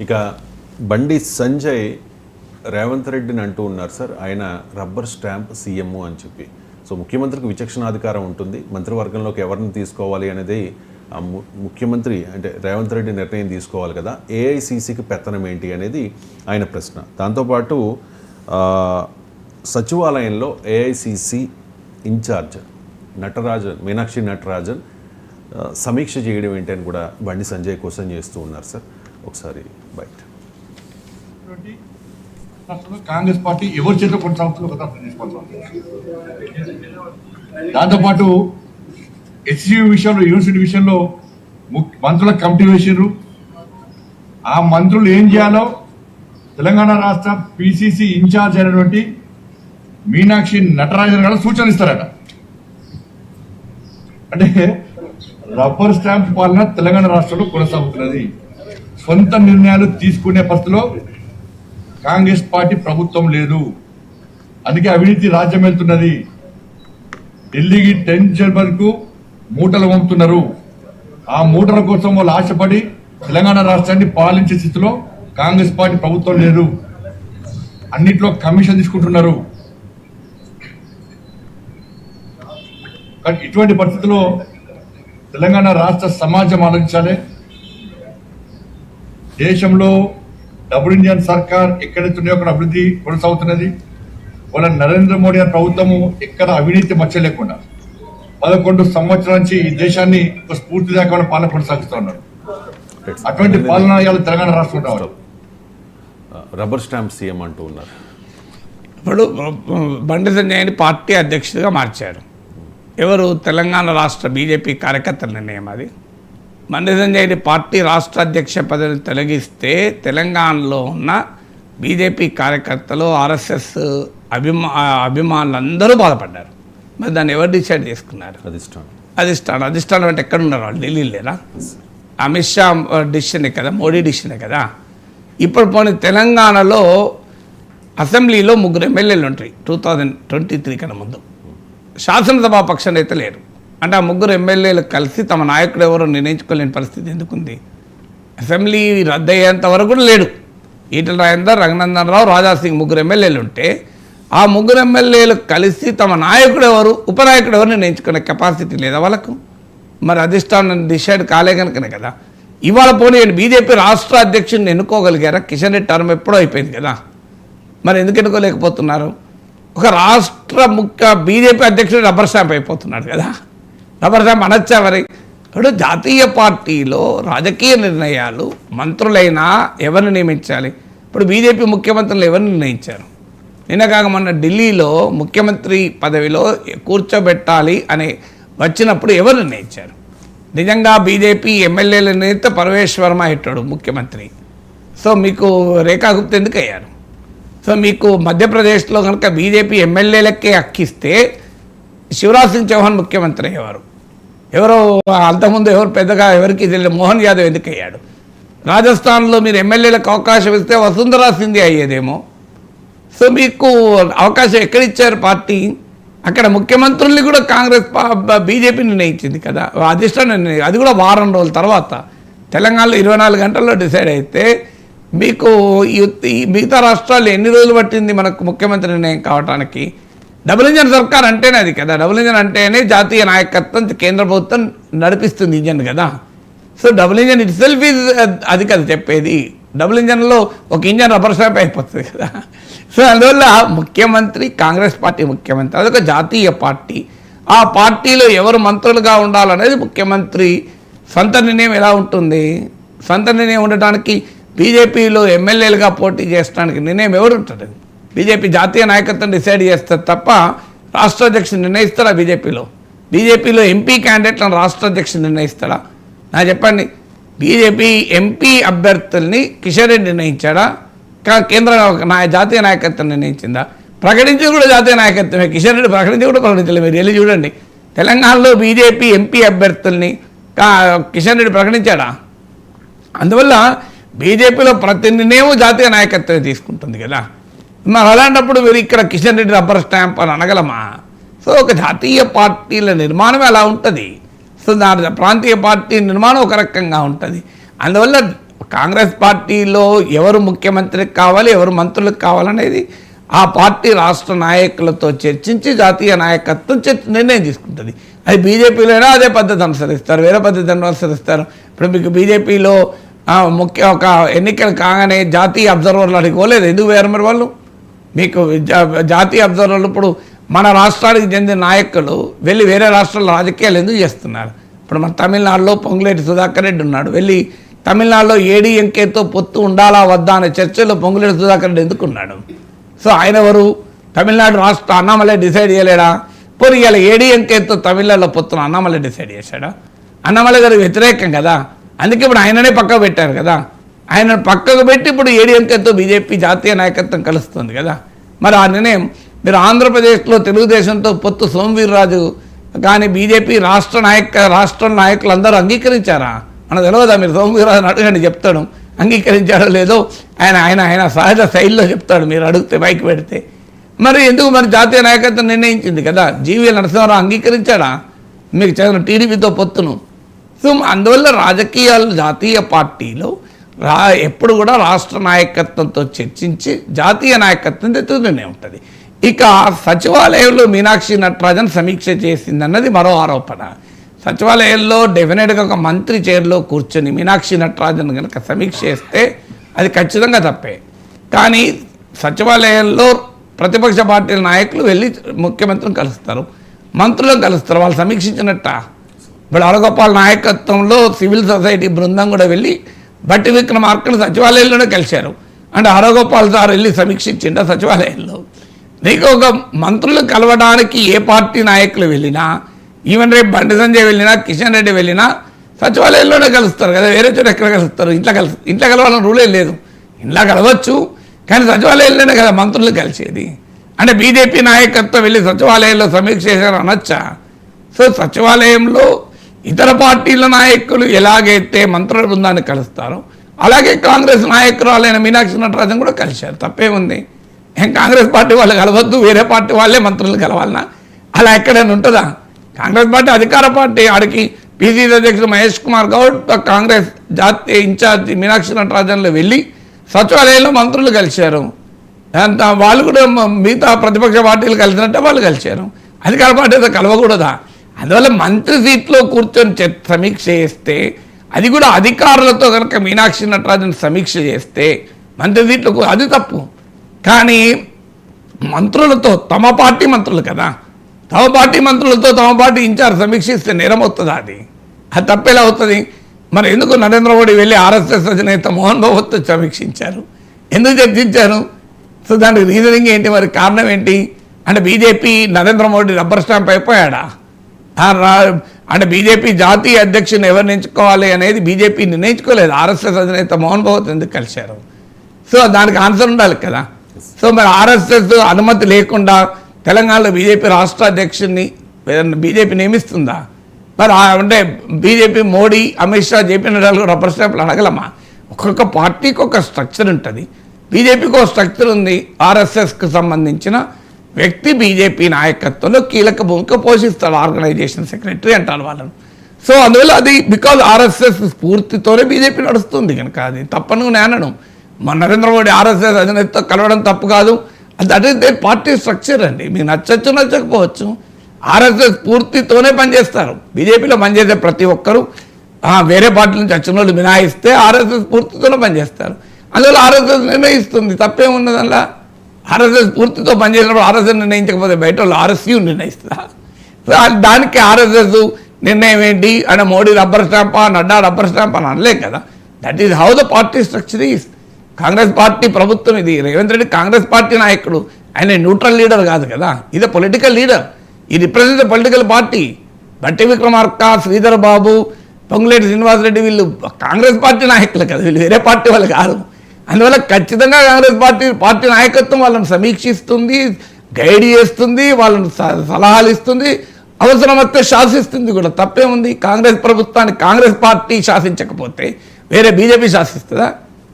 ఇక బండి సంజయ్ రేవంత్ రెడ్డిని అంటూ ఉన్నారు సార్, ఆయన రబ్బర్ స్టాంప్ సీఎం అని చెప్పి. సో ముఖ్యమంత్రికి విచక్షణాధికారం ఉంటుంది, మంత్రివర్గంలోకి ఎవరిని తీసుకోవాలి అనేది ముఖ్యమంత్రి అంటే రేవంత్ రెడ్డి నిర్ణయం తీసుకోవాలి కదా, ఏఐసీసీకి పెత్తనం ఏంటి అనేది ఆయన ప్రశ్న. దాంతోపాటు సచివాలయంలో ఏఐసీసీ ఇన్ఛార్జ్ నటరాజన్, మీనాక్షి నటరాజన్ సమీక్ష చేయడం ఏంటి అని కూడా బండి సంజయ్ క్వశ్చన్ చేస్తూ ఉన్నారు సార్. ఒకసారి బయట కాంగ్రెస్ పార్టీ ఎవరి చేతిలో కొనసాగుతుందో కదా తీసుకోవాలి. దాంతోపాటు హెచ్సియు విషయంలో, యూనివర్సిటీ విషయంలో మంత్రుల కమిటీ వేసారు. ఆ మంత్రులు ఏం చేయాలో తెలంగాణ రాష్ట్ర పిసిసి ఇన్ఛార్జ్ అయినటువంటి మీనాక్షి నటరాజన్ గారు సూచనలు ఇస్తారట. అంటే రబ్బర్ స్టాంప్ పాలన తెలంగాణ రాష్ట్రంలో కొనసాగుతున్నది. సొంత నిర్ణయాలు తీసుకునే పరిస్థితిలో కాంగ్రెస్ పార్టీ ప్రభుత్వం లేదు. అందుకే అవినీతి రాజ్యం వెళ్తున్నది. ఢిల్లీకి టెన్షన్ వరకు మూటలు పంపుతున్నారు. ఆ మూటల కోసం వాళ్ళు ఆశపడి తెలంగాణ రాష్ట్రాన్ని పాలించే స్థితిలో కాంగ్రెస్ పార్టీ ప్రభుత్వం లేదు. అన్నిట్లో కమిషన్ తీసుకుంటున్నారు. కానీ ఇటువంటి పరిస్థితుల్లో తెలంగాణ రాష్ట్ర సమాజం ఆలోచించాలి. దేశంలో డబుల్ ఇండియన్ సర్కార్ ఎక్కడెత్తున్నాయో అక్కడ అభివృద్ధి కొనసాగుతున్నది. వాళ్ళ నరేంద్ర మోడీ గారి ప్రభుత్వము ఎక్కడ అవినీతి మచ్చ లేకుండా 11 సంవత్సరాల నుంచి ఈ దేశాన్ని ఒక స్ఫూర్తిదాయకమైన పాలన కొనసాగిస్తూ ఉన్నారు. అటువంటి పాలన ఇవాళ తెలంగాణ రాష్ట్రంలో రావాలి. రబ్బర్ స్టాంప్ సీఎం అంటూ ఉన్నారు. ఇప్పుడు బండి సంజయ్ని పార్టీ అధ్యక్షుడిగా మార్చారు. ఎవరు? తెలంగాణ రాష్ట్ర బీజేపీ కార్యకర్తల నిర్ణయం అది. బండి సంజయ్ని పార్టీ రాష్ట్ర అధ్యక్ష పదవిని తొలగిస్తే తెలంగాణలో ఉన్న బీజేపీ కార్యకర్తలు, ఆర్ఎస్ఎస్ అభిమానులందరూ బాధపడ్డారు. మరి దాన్ని ఎవరు డిసైడ్ చేసుకున్నారు? అధిష్టానం అంటే ఎక్కడున్నారు వాళ్ళు? ఢిల్లీ లేరా? అమిత్ షా డిసిషనే కదా, మోడీ డిసిషనే కదా. ఇప్పుడు పోనీ తెలంగాణలో అసెంబ్లీలో 3 ఎమ్మెల్యేలు ఉంటాయి 2023 కన్నా ముందు. శాసనసభా పక్ష నేత లేరు. అంటే ఆ 3 ఎమ్మెల్యేలు కలిసి తమ నాయకుడు ఎవరో నిర్ణయించుకోలేని పరిస్థితి ఎందుకుంది? అసెంబ్లీ రద్దయ్యేంత వరకు కూడా లేడు. ఈటల రాజేందర్, రఘునందన్ రావు, రాజాసింగ్ 3 ఎమ్మెల్యేలు ఉంటే ఆ 3 ఎమ్మెల్యేలు కలిసి తమ నాయకుడు ఎవరు, ఉపనాయకుడు ఎవరు నిర్ణయించుకునే కెపాసిటీ లేదా వాళ్ళకు? మరి అధిష్టానం డిసైడ్ కాలే కనుకనే కదా. ఇవాళ పోనీ బీజేపీ రాష్ట్ర అధ్యక్షుడిని ఎన్నుకోగలిగారా? కిషన్ రెడ్డి టర్మ్ ఎప్పుడో అయిపోయింది కదా, మరి ఎందుకు ఎన్నుకోలేకపోతున్నారు? ఒక రాష్ట్ర బీజేపీ అధ్యక్షుడు రబ్బర్ స్టాంప్ అయిపోతున్నాడు కదా. రబ్బర్ స్టాంప్ అనొచ్చా మరి? ఇప్పుడు జాతీయ పార్టీలో రాజకీయ నిర్ణయాలు మంత్రులైనా ఎవరిని నియమించాలి? ఇప్పుడు బీజేపీ ముఖ్యమంత్రులు ఎవరిని నిర్ణయించారు? నిన్న కాక మొన్న ఢిల్లీలో ముఖ్యమంత్రి పదవిలో కూర్చోబెట్టాలి అని వచ్చినప్పుడు ఎవరు నిర్ణయించారు? నిజంగా బీజేపీ ఎమ్మెల్యేల నేత పరమేష్ వర్మ అయ్యాడు ముఖ్యమంత్రి. సో మీకు రేఖా గుప్తా ఎందుకు అయ్యారు? సో మీకు మధ్యప్రదేశ్లో కనుక బీజేపీ ఎమ్మెల్యేలకే అక్కిస్తే శివరాజ్ సింగ్ చౌహాన్ ముఖ్యమంత్రి అయ్యేవారు. ఎవరో అంతకుముందు ఎవరు పెద్దగా ఎవరికి తెలియదు, మోహన్ యాదవ్ ఎందుకు అయ్యాడు? రాజస్థాన్లో మీరు ఎమ్మెల్యేలకు అవకాశం ఇస్తే వసుంధరా సింధియా అయ్యేదేమో. సో మీకు అవకాశం ఎక్కడిచ్చారు పార్టీ? అక్కడ ముఖ్యమంత్రుల్ని కూడా కాంగ్రెస్ బీజేపీ నిర్ణయించింది కదా, అధిష్టానం. అది కూడా వారం రోజుల తర్వాత. తెలంగాణలో 24 గంటల్లో డిసైడ్ అయితే మీకు ఈ మిగతా రాష్ట్రాలు ఎన్ని రోజులు పట్టింది మనకు ముఖ్యమంత్రి నిర్ణయం కావడానికి? డబుల్ ఇంజన్ సర్కార్ అంటేనే అది కదా. డబుల్ ఇంజన్ అంటేనే జాతీయ నాయకత్వం, కేంద్ర ప్రభుత్వం నడిపిస్తుంది ఇంజన్ కదా. So double engine it self is అది కదా చెప్పేది. డబుల్ ఇంజన్లో ఒక ఇంజన్ రబ్బర్ స్టాంప్ అయిపోతుంది కదా. సో అందువల్ల ముఖ్యమంత్రి కాంగ్రెస్ పార్టీ ముఖ్యమంత్రి, అదొక జాతీయ పార్టీ. ఆ పార్టీలో ఎవరు మంత్రులుగా ఉండాలనేది ముఖ్యమంత్రి సొంత నిర్ణయం ఎలా ఉంటుంది? సొంత నిర్ణయం ఉండటానికి బీజేపీలో ఎమ్మెల్యేలుగా పోటీ చేయడానికి నిర్ణయం ఎవరు ఉంటుంది? బీజేపీ జాతీయ నాయకత్వం డిసైడ్ చేస్తారు తప్ప రాష్ట్ర అధ్యక్షుడు నిర్ణయిస్తారా? బీజేపీలో ఎంపీ క్యాండిడేట్లను రాష్ట్ర అధ్యక్షుడు నిర్ణయిస్తాడా? నాకు చెప్పండి. బీజేపీ ఎంపీ అభ్యర్థుల్ని కిషన్ రెడ్డి నిర్ణయించాడా? కేంద్ర జాతీయ నాయకత్వం నిర్ణయించిందా? ప్రకటించి కూడా జాతీయ నాయకత్వమే. కిషన్ రెడ్డి ప్రకటించి కూడా ప్రకటించలేదు. మీరు వెళ్ళి చూడండి, తెలంగాణలో బీజేపీ ఎంపీ అభ్యర్థుల్ని కిషన్ రెడ్డి ప్రకటించాడా? అందువల్ల బీజేపీలో ప్రతి నిర్ణయం జాతీయ నాయకత్వమే తీసుకుంటుంది కదా. మరి అలాంటప్పుడు మీరు ఇక్కడ కిషన్ రెడ్డి రబ్బర్ స్టాంప్ అని అనగలమా? సో ఒక జాతీయ పార్టీల నిర్మాణం అలా ఉంటుంది. సో దాని ప్రాంతీయ పార్టీ నిర్మాణం ఒక రకంగా ఉంటుంది. అందువల్ల కాంగ్రెస్ పార్టీలో ఎవరు ముఖ్యమంత్రికి కావాలి, ఎవరు మంత్రులకు కావాలనేది ఆ పార్టీ రాష్ట్ర నాయకులతో చర్చించి జాతీయ నాయకత్వం నిర్ణయం తీసుకుంటుంది. అది బీజేపీలోనే అదే పద్ధతి అనుసరిస్తారు, వేరే పద్ధతి అనుసరిస్తారు. ఇప్పుడు మీకు బీజేపీలో ఒక ఎన్నికలు కాగానే జాతీయ అబ్జర్వర్లు అడిగోలేదు, ఎందుకు వేరు మరి వాళ్ళు? మీకు జాతీయ అబ్జర్వర్లు ఇప్పుడు మన రాష్ట్రానికి చెందిన నాయకులు వెళ్ళి వేరే రాష్ట్రాల రాజకీయాలు ఎందుకు చేస్తున్నారు? ఇప్పుడు మన తమిళనాడులో పొంగులేటి సుధాకర్ రెడ్డి ఉన్నాడు, వెళ్ళి తమిళనాడులో ఏడీఎంకేతో పొత్తు ఉండాలా వద్దా అనే చర్చలో పొంగులేటి సుధాకర్ రెడ్డి ఎందుకున్నాడు? సో ఆయన ఎవరు? తమిళనాడు రాష్ట్ర అన్నామలై డిసైడ్ చేయలేడా? పోనీ ఇలా ఏడీఎంకేతో తమిళనాడులో పొత్తున అన్నామలై డిసైడ్ చేశాడా? అన్నామలై గారికి వ్యతిరేకం కదా, అందుకే ఇప్పుడు ఆయననే పక్కకు పెట్టారు కదా. ఆయన పక్కకు పెట్టి ఇప్పుడు ఏడీఎంకేతో బీజేపీ జాతీయ నాయకత్వం కలుస్తుంది కదా. మరి ఆ నిర్ణయం మీరు ఆంధ్రప్రదేశ్లో తెలుగుదేశంతో పొత్తు సోమవీర్రాజు కానీ బీజేపీ రాష్ట్ర నాయకులు అందరూ అంగీకరించారా? మనకు తెలియదా? మీరు సోమవీర్రాజుని అడగండి, చెప్తాడు అంగీకరించాడో లేదో. ఆయన సహజ శైలిలో చెప్తాడు, మీరు అడిగితే బైక్ పెడితే. మరి ఎందుకు మరి జాతీయ నాయకత్వం నిర్ణయించింది కదా. జీవీఎల్ నరసింహారావు అంగీకరించాడా మీకు చదివిన టీడీపీతో పొత్తును? సో అందువల్ల రాజకీయాలు జాతీయ పార్టీలో ఎప్పుడు కూడా రాష్ట్ర నాయకత్వంతో చర్చించి జాతీయ నాయకత్వం నిర్ణయం ఉంటుంది. ఇక సచివాలయంలో మీనాక్షి నటరాజన్ సమీక్ష చేసిందన్నది మరో ఆరోపణ. సచివాలయంలో డెఫినెట్గా ఒక మంత్రి చైర్లో కూర్చొని మీనాక్షి నటరాజన్ కనుక సమీక్ష చేస్తే అది ఖచ్చితంగా తప్పే. కానీ సచివాలయంలో ప్రతిపక్ష పార్టీల నాయకులు వెళ్ళి ముఖ్యమంత్రిని కలుస్తారు, మంత్రులను కలుస్తారు, వాళ్ళు సమీక్షించినట్ట. ఇప్పుడు అరగోపాల్ నాయకత్వంలో సివిల్ సొసైటీ బృందం కూడా వెళ్ళి బట్టి విక్రమార్కను సచివాలయంలోనే కలిశారు. అంటే అరగోపాల్ సార్ వెళ్ళి సమీక్షించిండ సచివాలయంలో. నీకు ఒక మంత్రులు కలవడానికి ఏ పార్టీ నాయకులు వెళ్ళినా, ఈవెన్ రేపు బండి సంజయ్ వెళ్ళినా, కిషన్ రెడ్డి వెళ్ళినా సచివాలయంలోనే కలుస్తారు కదా, వేరే చోట ఎక్కడ కలుస్తారు? ఇంట్లో కలవాలని రూలే లేదు. ఇంట్లో కలవచ్చు, కానీ సచివాలయంలోనే కదా మంత్రులు కలిసేది. అంటే బీజేపీ నాయకత్వం వెళ్ళి సచివాలయంలో సమీక్ష చేశారు అనొచ్చా? సో సచివాలయంలో ఇతర పార్టీల నాయకులు ఎలాగైతే మంత్రుల బృందాన్ని కలుస్తారో అలాగే కాంగ్రెస్ నాయకురాలైన మీనాక్షి నటరాజన్ కూడా కలిశారు. తప్పేముంది? ఏం కాంగ్రెస్ పార్టీ వాళ్ళు కలవద్దు, వేరే పార్టీ వాళ్ళే మంత్రులు కలవాలన్నా? అలా ఎక్కడైనా ఉంటుందా? కాంగ్రెస్ పార్టీ అధికార పార్టీ. ఆడికి పిసిసి అధ్యక్షుడు మహేష్ కుమార్ గౌడ్ కాంగ్రెస్ జాతీయ ఇన్ఛార్జి మీనాక్షి నటరాజన్లో వెళ్ళి సచివాలయంలో మంత్రులు కలిశారు. వాళ్ళు కూడా మిగతా ప్రతిపక్ష పార్టీలు కలిసినట్టే వాళ్ళు కలిశారు. అధికార పార్టీతో కలవకూడదా? అందువల్ల మంత్రి సీట్లో కూర్చొని సమీక్ష చేస్తే, అది కూడా అధికారులతో కనుక మీనాక్షి నటరాజన్ సమీక్ష చేస్తే మంత్రి సీట్లో అది తప్పు. కానీ మంత్రులతో, తమ పార్టీ మంత్రులు కదా, తమ పార్టీ మంత్రులతో తమ పార్టీ ఇన్ఛార్జ్ సమీక్షిస్తే నేరం అవుతుందా? అది తప్పేలా అవుతుంది? మరి ఎందుకు నరేంద్ర మోడీ వెళ్ళి ఆర్ఎస్ఎస్ అధినేత మోహన్ భగవత్తో సమీక్షించారు? ఎందుకు చర్చించారు? సో దానికి రీజనింగ్ ఏంటి? మరి కారణం ఏంటి? అంటే BJP Narendra Modi rubber stamp అయిపోయాడా? అంటే బీజేపీ జాతీయ అధ్యక్షుని ఎవరు ఎంచుకోవాలి అనేది బీజేపీ నిర్ణయించుకోలేదు, ఆర్ఎస్ఎస్ అధినేత మోహన్ భగవత్ ఎందుకు కలిశారు? సో దానికి ఆన్సర్ ఉండాలి కదా. సో మరి ఆర్ఎస్ఎస్ అనుమతి లేకుండా తెలంగాణలో బీజేపీ రాష్ట్ర అధ్యక్షుడిని బీజేపీ నియమిస్తుందా? మరి అంటే బీజేపీ మోడీ, అమిత్ షా, జేపీ నడ్డాలు రబ్బర్ స్టాంప్లు అడగలమా? ఒక్కొక్క పార్టీకి ఒక స్ట్రక్చర్ ఉంటుంది. బీజేపీకి ఒక స్ట్రక్చర్ ఉంది. ఆర్ఎస్ఎస్కి సంబంధించిన వ్యక్తి బీజేపీ నాయకత్వంలో కీలక భూమిక పోషిస్తాడు, ఆర్గనైజేషన్ సెక్రటరీ అంటారు వాళ్ళను. సో అందువల్ల అది బికాజ్ ఆర్ఎస్ఎస్ స్ఫూర్తితోనే బీజేపీ నడుస్తుంది కనుక అది తప్పను నేనను. మన నరేంద్ర మోడీ ఆర్ఎస్ఎస్ అధినేతతో కలవడం తప్పు కాదు, that is their party structure అండి. మీకు నచ్చచ్చు నచ్చకపోవచ్చు, ఆర్ఎస్ఎస్ స్ఫూర్తితోనే పనిచేస్తారు. బీజేపీలో పనిచేసే ప్రతి ఒక్కరూ వేరే పార్టీ నుంచి వచ్చిన వాళ్ళు మినహాయిస్తే ఆర్ఎస్ఎస్ స్ఫూర్తితోనే పనిచేస్తారు. అందువల్ల ఆర్ఎస్ఎస్ నిర్ణయిస్తుంది, తప్పేమున్నది అలా. ఆర్ఎస్ఎస్ పూర్తితో పనిచేసినప్పుడు ఆర్ఎస్ఎస్ నిర్ణయించకపోతే బయట వాళ్ళు ఆర్ఎస్యూ నిర్ణయిస్తుందా? దానికి ఆర్ఎస్ఎస్ నిర్ణయం ఏంటి అంటే మోడీ రబ్బర్ స్టాంపా, నడ్డా రబ్బర్ స్టాంప్ అని అనలే కదా. That is how the party structure is. Congress party ప్రభుత్వం ఇది. రేవంత్ రెడ్డి కాంగ్రెస్ పార్టీ నాయకుడు, ఆయన న్యూట్రల్ లీడర్ కాదు కదా, ఇది పొలిటికల్ లీడర్. ఈ రిప్రజెంట్ పొలిటికల్ పార్టీ. బట్టి విక్రమార్క, శ్రీధర్ బాబు, పొంగులేటి శ్రీనివాసరెడ్డి వీళ్ళు కాంగ్రెస్ పార్టీ నాయకులు కదా, వీళ్ళు వేరే పార్టీ వాళ్ళు కాదు. అందువల్ల ఖచ్చితంగా కాంగ్రెస్ పార్టీ నాయకత్వం వాళ్ళని సమీక్షిస్తుంది, గైడ్ చేస్తుంది, వాళ్ళని సలహాలు ఇస్తుంది, అవసరమైతే శాసిస్తుంది కూడా. తప్పేముంది? కాంగ్రెస్ ప్రభుత్వాన్ని కాంగ్రెస్ పార్టీ శాసించకపోతే వేరే బీజేపీ శాసిస్తుందా?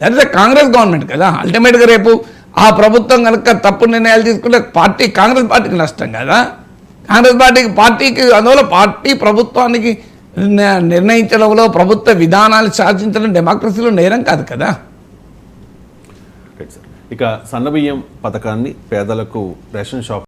That is the Congress government కదా. అల్టిమేట్గా రేపు ఆ ప్రభుత్వం కనుక తప్పు నిర్ణయాలు తీసుకుంటే కాంగ్రెస్ పార్టీకి నష్టం కదా. కాంగ్రెస్ పార్టీకి అందువల్ల పార్టీ ప్రభుత్వానికి నిర్ణయించడంలో ప్రభుత్వ విధానాలు శాసించడం డెమోక్రసీలో నేరం కాదు కదా. Right sir. ఇక సన్నబియ్యం పథకాన్ని పేదలకు రేషన్ షాప్